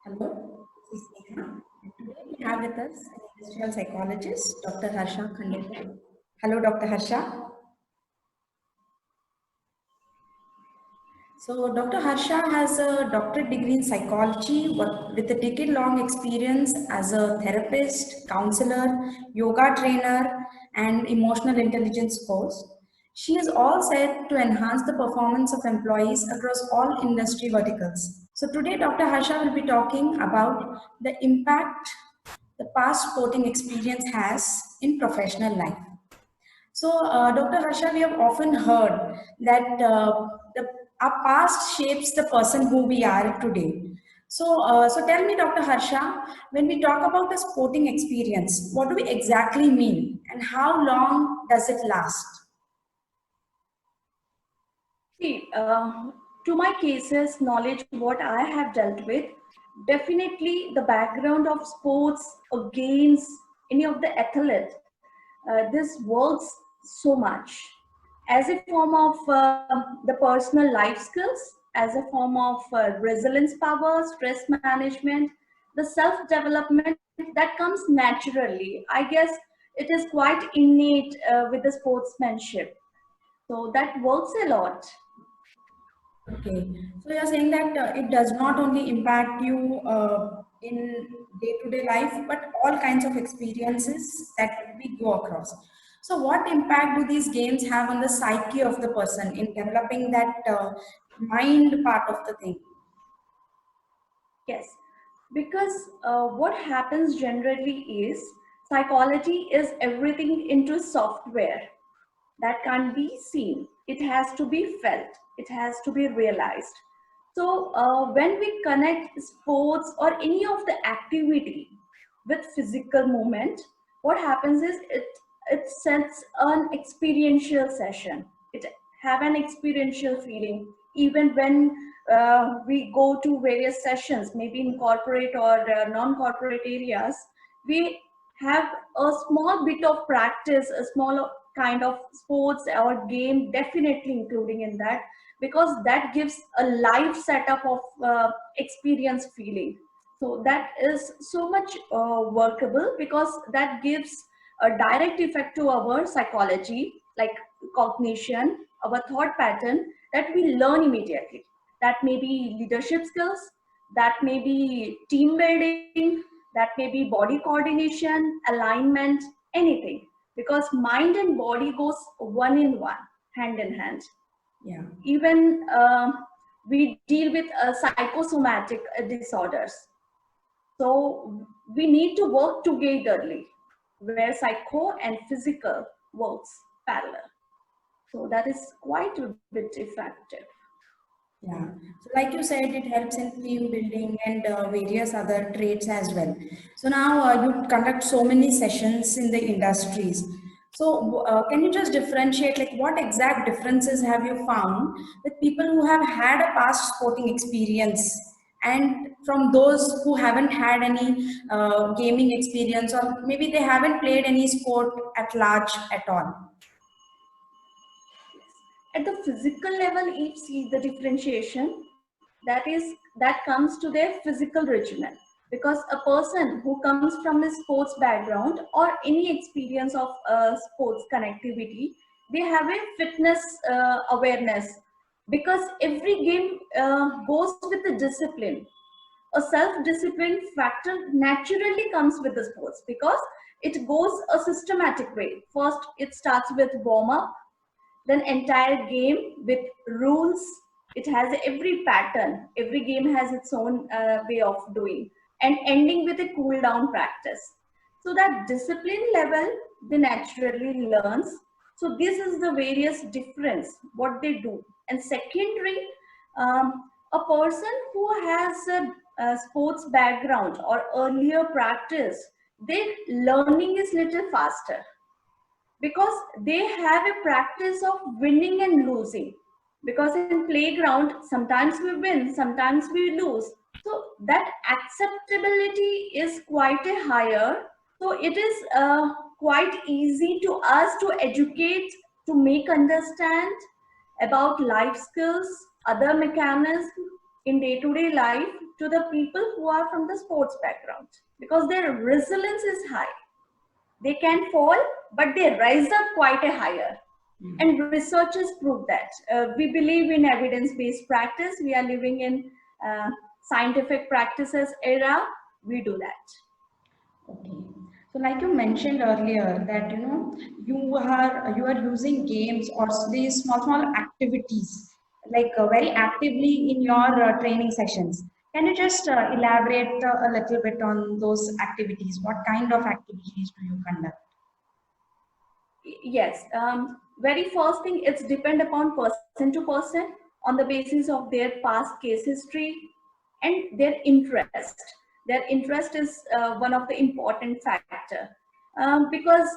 Hello, this is Neha. And today we have with us an industrial psychologist, Dr. Harsha Khandekar. Hello, Dr. Harsha. So, Dr. Harsha has a doctorate degree in psychology with a decade long experience as a therapist, counselor, yoga trainer, and emotional intelligence coach. She is all set to enhance the performance of employees across all industry verticals. So, today, Dr. Harsha will be talking about the impact the past sporting experience has in professional life. So, Dr. Harsha, we have often heard that our past shapes the person who we are today. So tell me, Dr. Harsha, when we talk about a sporting experience, what do we exactly mean, and how long does it last? See, to my cases, knowledge, what I have dealt with, definitely the background of sports or games, any of the athlete, this works so much as a form of the personal life skills, as a form of resilience power, stress management, the self development that comes naturally. I guess it is quite innate with the sportsmanship. So that works a lot. Okay, so you're saying that it does not only impact you in day-to-day life, but all kinds of experiences that we go across. So, what impact do these games have on the psyche of the person in developing that mind part of the thing? Yes, because what happens generally is psychology is everything into software that can't be seen. It has to be felt, it has to be realized. So, when we connect sports or any of the activity with physical movement, what happens is it sets an experiential session. It have an experiential feeling even when we go to various sessions, maybe in corporate or non-corporate areas. We have a small bit of practice, a small kind of sports or game definitely including in that, because that gives a live setup of experience feeling. So that is so much workable because that gives a direct effect to our psychology, like cognition, our thought pattern, that we learn immediately. That may be leadership skills, that may be team building, that may be body coordination, alignment, anything, because mind and body goes one in one, hand in hand. Yeah. Even we deal with psychosomatic disorders, so we need to work togetherly, where psycho and physical works parallel. So that is quite a bit effective. Yeah. So, like you said, it helps in team building and various other traits as well. So now you conduct so many sessions in the industries. So can you just differentiate, like, what exact differences have you found with people who have had a past sporting experience and from those who haven't had any gaming experience, or maybe they haven't played any sport at large at all? At the physical level, each see the differentiation, that comes to their physical regimen, because a person who comes from a sports background or any experience of sports connectivity, they have a fitness awareness, because every game goes with the discipline. A self-discipline factor naturally comes with the sports, because it goes a systematic way. First it starts with warm up, then entire game with rules. It has every pattern, every game has its own way of doing, and ending with a cool down practice. So that discipline level they naturally learns. So this is the various difference what they do. And secondary, um, a person who has a sports background or earlier practice, their learning is little faster, because they have a practice of winning and losing, because in playground sometimes we win, sometimes we lose. So that acceptability is quite a higher. So it is quite easy to us to educate, to make understand about life skills, other mechanisms in day-to-day life. to the people who are from the sports background, because their resilience is high. They can fall, but they rise up quite a higher. And researchers prove that. We believe in evidence-based practice. We are living in scientific practices era. We do that. Okay. So like you mentioned earlier that you are using games or these small activities like very actively in your training sessions. Can you just elaborate a little bit on those activities? What kind of activities do you conduct? Yes. Very first thing, it's depend upon person to person on the basis of their past case history and their interest. Their interest is one of the important factor, because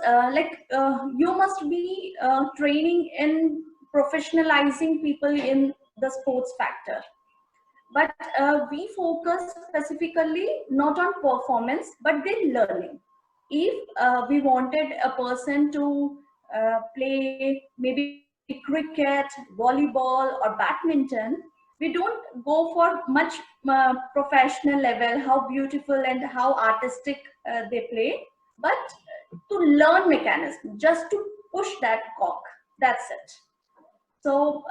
you must be training in professionalizing people in the sports factor. But we focus specifically not on performance, but their learning. If we wanted a person to play maybe cricket, volleyball, or badminton, we don't go for much professional level, how beautiful and how artistic they play, but to learn mechanism, just to push that cock. That's it. So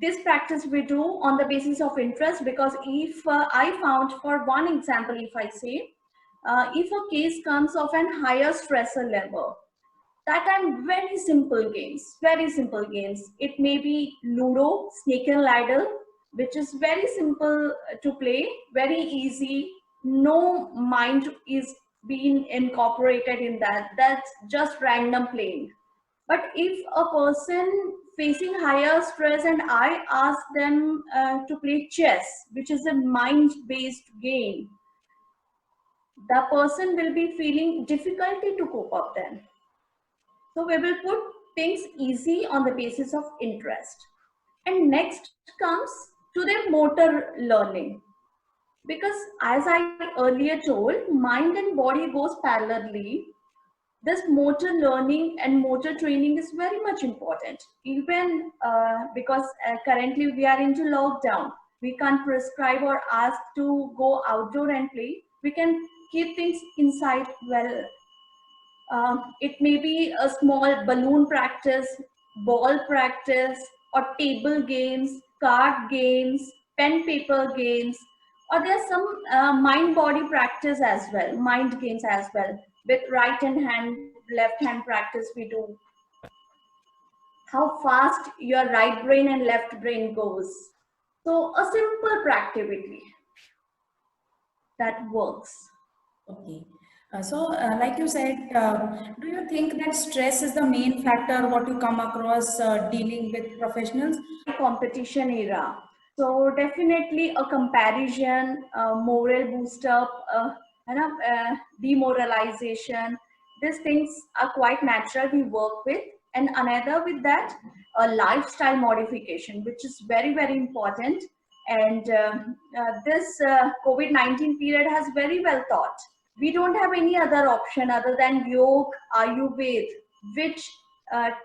this practice we do on the basis of interest, because if I found, for one example, if I say, if a case comes of an higher stressor level, that time very simple games. It may be Ludo, Snake and Ladder, which is very simple to play, very easy. No mind is being incorporated in that. That's just random playing. But if a person facing higher stress and I ask them to play chess, which is a mind-based game, the person will be feeling difficulty to cope up then. So we will put things easy on the basis of interest. And next comes to their motor learning. Because as I earlier told, mind and body goes parallelly. This motor learning and motor training is very much important, even because currently we are into lockdown. We can't prescribe or ask to go outdoor and play. We can keep things inside well. It may be a small balloon practice, ball practice, or table games, card games, pen paper games, or there's some mind body practice as well, mind games as well. With right hand, left hand practice, we do how fast your right brain and left brain goes. So a simple activity that works. Okay. Like you said, do you think that stress is the main factor what you come across dealing with professionals? Competition era. So definitely a comparison, moral boost up, demoralization. These things are quite natural we work with. And another with that, a lifestyle modification, which is very important. And this COVID-19 period has very well thought. We don't have any other option other than yoga, Ayurveda, which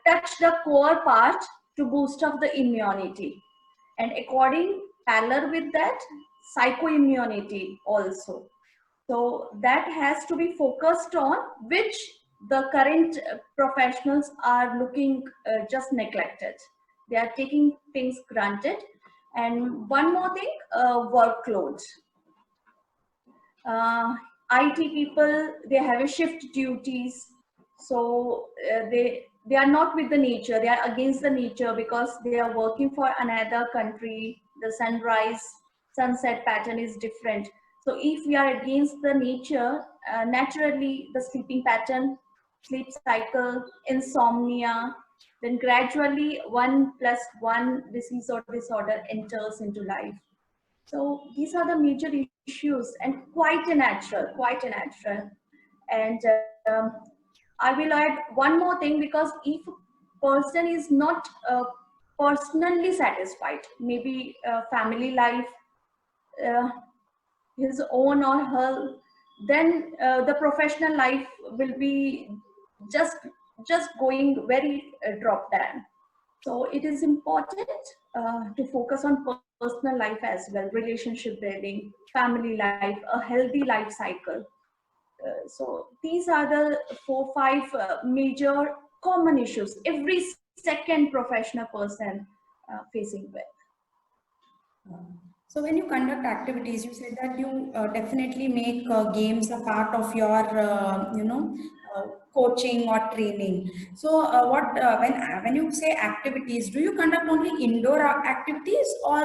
touch the core part to boost up the immunity, and according parallel with that, psychoimmunity also. So that has to be focused on, which the current professionals are looking just neglected. They are taking things granted. And one more thing, workload. IT people, they have a shift duties, so they are not with the nature, they are against the nature, because they are working for another country. The sunrise sunset pattern is different. So if we are against the nature, naturally the sleeping pattern, sleep cycle, insomnia, then gradually 1+1 disease or disorder enters into life. So these are the major issues, and quite a natural, quite a natural. And I will add one more thing, because if a person is not personally satisfied, maybe family life, uh, his own or her, then the professional life will be just going very drop down. So it is important to focus on personal life as well, relationship building, family life, a healthy life cycle. So these are the 4-5 major common issues every second professional person facing with. So when you conduct activities, you said that you definitely make games a part of your, coaching or training. So what when you say activities, do you conduct only indoor activities, or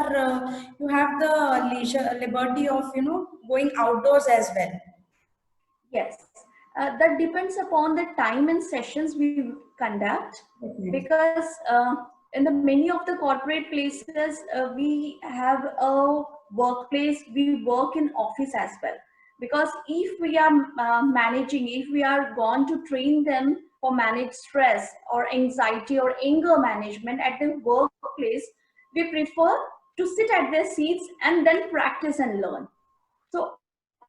you have the leisure liberty of going outdoors as well? Yes, that depends upon the time and sessions we conduct, Definitely. because in the many of the corporate places we have a workplace, we work in office as well. Because if we are managing, if we are going to train them for manage stress or anxiety or anger management at the workplace, we prefer to sit at their seats and then practice and learn. So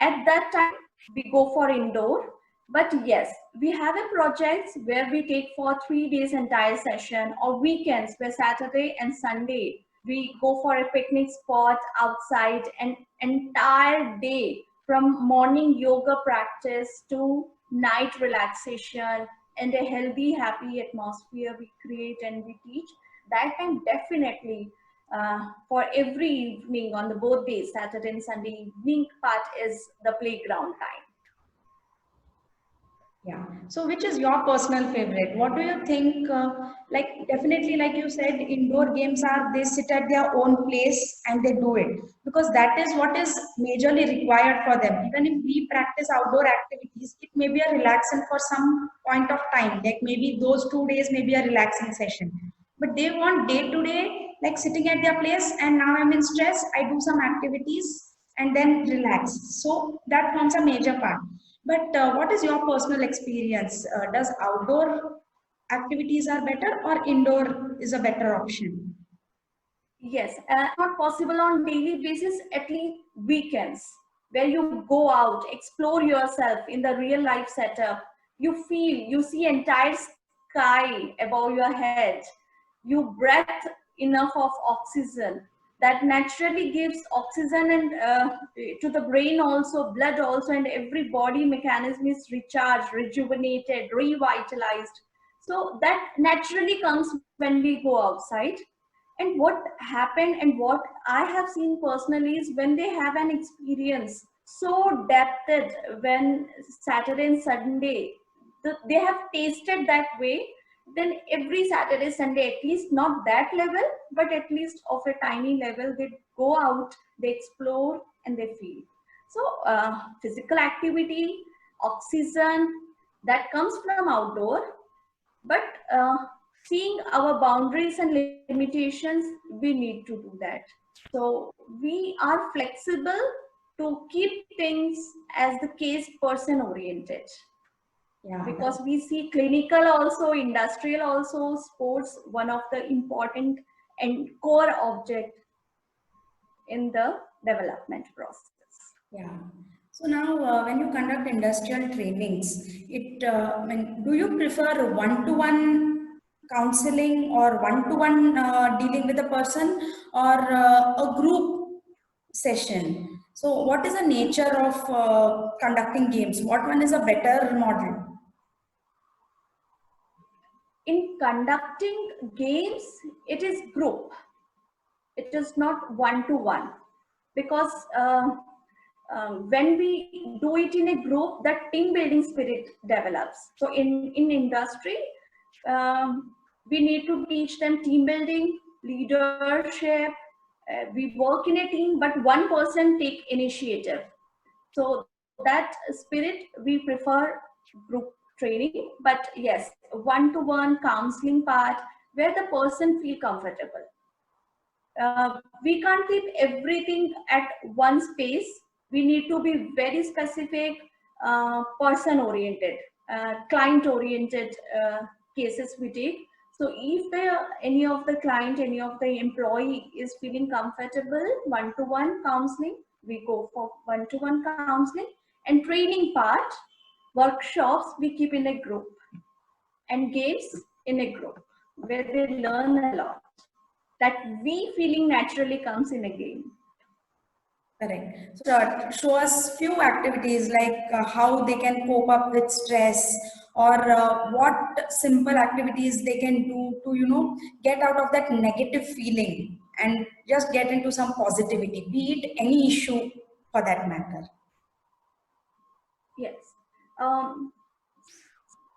at that time, we go for indoor. But yes, we have a projects where we take for 3 days entire session, or weekends where Saturday and Sunday we go for a picnic spot outside, an entire day from morning yoga practice to night relaxation, and a healthy, happy atmosphere we create and we teach. That time definitely for every evening on the both days, Saturday and Sunday evening part is the playground time. Yeah. So, which is your personal favorite? What do you think? Like, definitely, like you said, indoor games are they sit at their own place and they do it because that is what is majorly required for them. Even if we practice outdoor activities, it may be a relaxing for some point of time. Like maybe those 2 days may be a relaxing session, but they want day to day, like sitting at their place. And now I'm in stress. I do some activities and then relax. So that forms a major part. But what is your personal experience? Does outdoor activities are better or indoor is a better option? Yes, not possible on daily basis, at least weekends, where you go out, explore yourself in the real life setup. You feel, you see entire sky above your head. You breathe enough of oxygen that naturally gives oxygen and to the brain also, blood also, and every body mechanism is recharged, rejuvenated, revitalized. So that naturally comes when we go outside. And what happened and what I have seen personally is when they have an experience so depthed, when Saturday and Sunday they have tasted that way, then every Saturday, Sunday, at least not that level, but at least of a tiny level, they go out, they explore, and they feel. So physical activity, oxygen, that comes from outdoor, but seeing our boundaries and limitations, we need to do that. So we are flexible to keep things as the case person oriented, Yeah, because we see clinical also, industrial also, sports one of the important and core object in the development process. yeah. So now, when you conduct industrial trainings, I mean, do you prefer one-to-one counseling or one-to-one dealing with a person, or a group session? So, what is the nature of conducting games? What one is a better model? In conducting games, it is group, it is not one to one, because when we do it in a group, that team building spirit develops. So in industry, we need to teach them team building, leadership. We work in a team, but one person take initiative. So that spirit we prefer group training. But yes, one to one counseling part where the person feel comfortable. We can't keep everything at one space. We need to be very specific, person oriented, client oriented cases we take. So if any of the client, any of the employee is feeling comfortable, one-to-one counseling, we go for one-to-one counseling. And training part, workshops we keep in a group, and games in a group where they learn a lot. that we feeling naturally comes in a game. Correct. So, show us few activities like how they can cope up with stress, or what simple activities they can do to, get out of that negative feeling and just get into some positivity, be it any issue for that matter. Yes.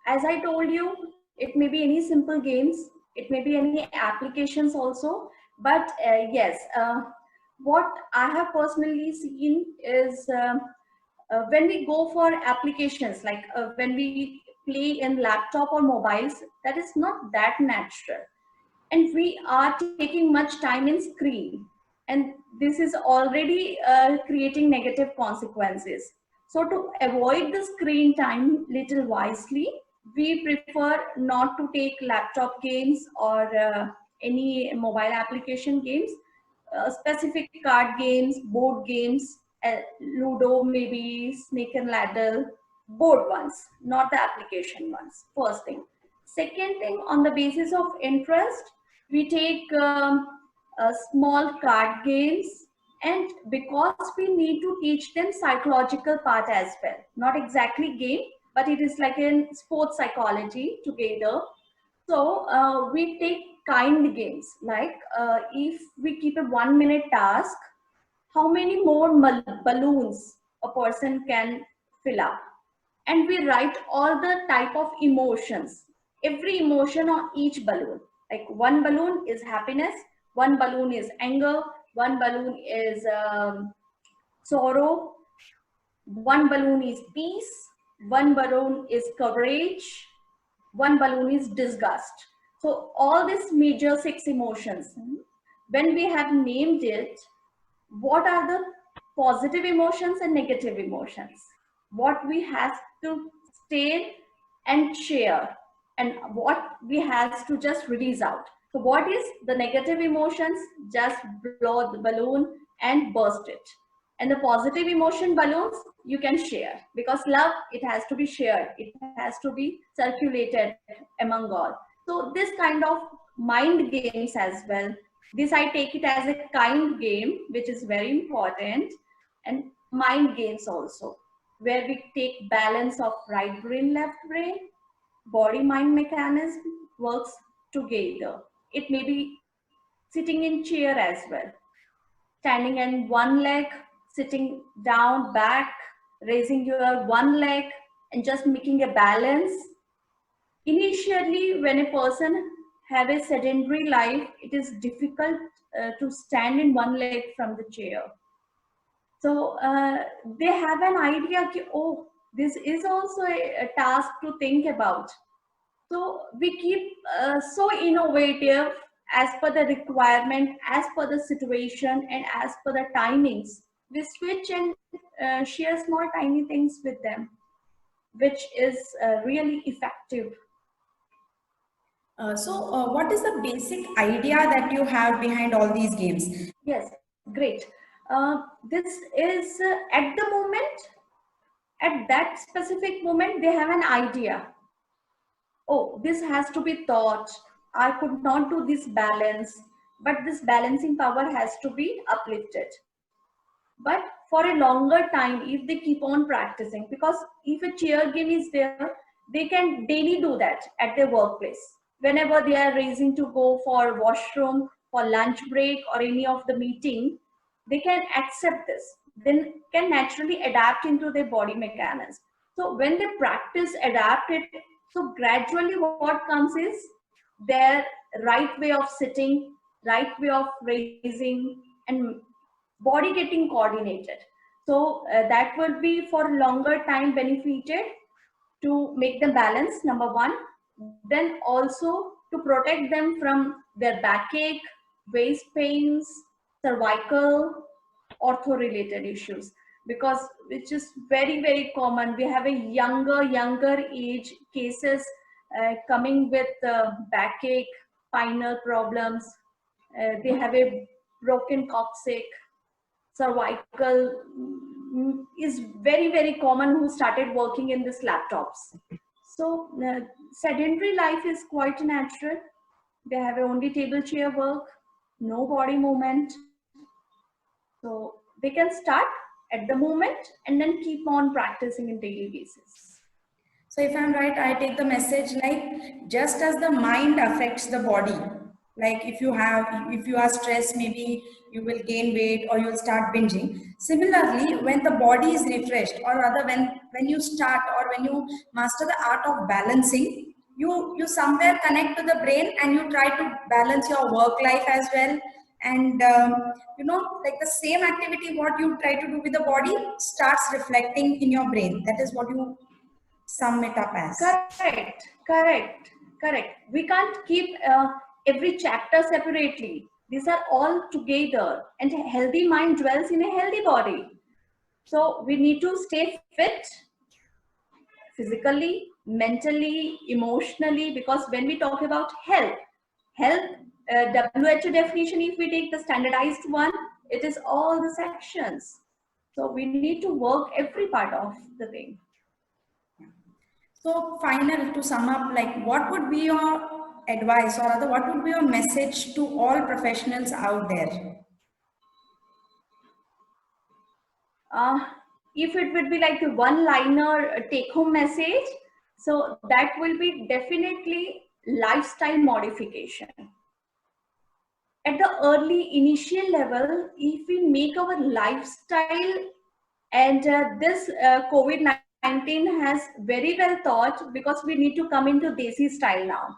As I told you, it may be any simple games, it may be any applications also, but yes, what I have personally seen is when we go for applications, like when we play in laptop or mobiles, that is not that natural. And we are taking much time in screen. And this is already creating negative consequences. So to avoid the screen time little wisely, we prefer not to take laptop games or any mobile application games, specific card games, board games, Ludo, maybe Snake and Ladder, board ones, not the application ones, first thing. Second thing, on the basis of interest, we take small card games, and because we need to teach them psychological part as well, not exactly game, but it is like in sports psychology together. So we take kind games, like if we keep a 1 minute task, how many more balloons a person can fill up, and we write all the type of emotions, every emotion on each balloon. Like one balloon is happiness, one balloon is anger, one balloon is sorrow, one balloon is peace, one balloon is courage, one balloon is disgust. So all these major 6 emotions, when we have named it, what are the positive emotions and negative emotions, what we have to stay and share, and what we have to just release out. So what is the negative emotions? Just blow the balloon and burst it. And the positive emotion balloons you can share, because love, it has to be shared, it has to be circulated among all. So this kind of mind games as well, this I take it as a kind game, which is very important. And mind games also, where we take balance of right brain, left brain, body mind mechanism works together. It may be sitting in chair as well, standing on one leg, sitting down, back, raising your one leg, and just making a balance. Initially, when a person have a sedentary life, it is difficult to stand in one leg from the chair. So they have an idea, oh, this is also a task to think about. So we keep so innovative as per the requirement, as per the situation, and as per the timings. We switch and share small tiny things with them, which is really effective. What is the basic idea that you have behind all these games? Yes, great. This is at the moment, at that specific moment, they have an idea. Oh, this has to be taught. I could not do this balance, but this balancing power has to be uplifted. But for a longer time, if they keep on practicing, because if a chair game is there, they can daily do that at their workplace. Whenever they are raising to go for washroom, for lunch break, or any of the meeting, they can accept this, then can naturally adapt into their body mechanism. So when they practice, adapt it, so gradually what comes is their right way of sitting, right way of raising, and body getting coordinated. So that will be for longer time benefited to make them balance, number one. Then also to protect them from their backache, waist pains, cervical, ortho related issues, because which is very very common. We have a younger age cases coming with backache, spinal problems. They have a broken coccyx, cervical, is very very common, who started working in these laptops. So sedentary life is quite natural. They have only table chair work, no body movement. So they can start at the moment and then keep on practicing in daily basis. So if I'm right, I take the message like just as the mind affects the body, like if you are stressed, maybe you will gain weight or you'll start binging. Similarly, when the body is refreshed, or rather when you start or when you master the art of balancing, you somewhere connect to the brain and you try to balance your work life as well. And like the same activity what you try to do with the body starts reflecting in your brain. That is what you sum it up as. Correct, correct, correct. We can't keep every chapter separately. These are all together, and a healthy mind dwells in a healthy body. So we need to stay fit physically, mentally, emotionally, because when we talk about health, WHO definition, if we take the standardized one, it is all the sections. So we need to work every part of the thing. So final, to sum up, like what would be your advice, or rather what would be your message to all professionals out there? Uh, if it would be like a one-liner take-home message, so that will be definitely lifestyle modification. At the early initial level, if we make our lifestyle, and this COVID-19 has very well thought, because we need to come into Desi style now.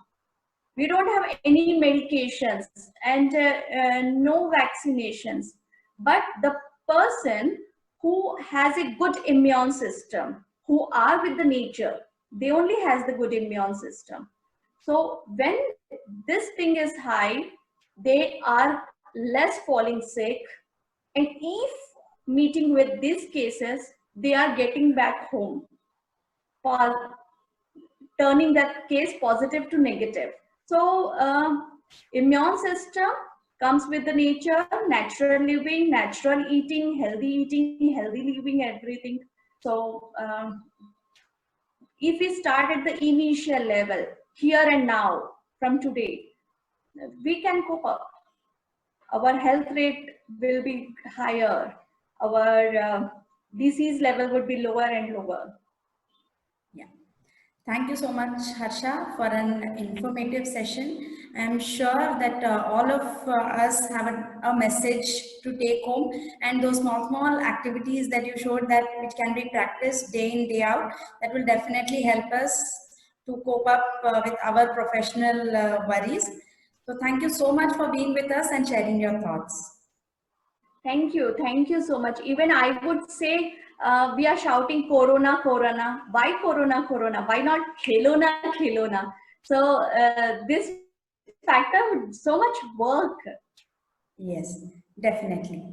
We don't have any medications and no vaccinations, but the person who has a good immune system, who are with the nature, they only has the good immune system. So when this thing is high, they are less falling sick, and if meeting with these cases, they are getting back home, turning that case positive to negative. So immune system comes with the nature, natural living, natural eating, healthy living, everything. So if we start at the initial level, here and now, from today, we can cope up. Our health rate will be higher. Our disease level would be lower and lower. Yeah. Thank you so much, Harsha, for an informative session. I'm sure that all of us have a message to take home, and those small activities that you showed that which can be practiced day in, day out, that will definitely help us to cope up with our professional worries. So thank you so much for being with us and sharing your thoughts. Thank you so much. Even I would say we are shouting Corona, Corona. Why Corona, Corona? Why not Khelona, Khelona? So this factor would so much work. Yes, definitely.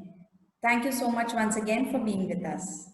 Thank you so much once again for being with us.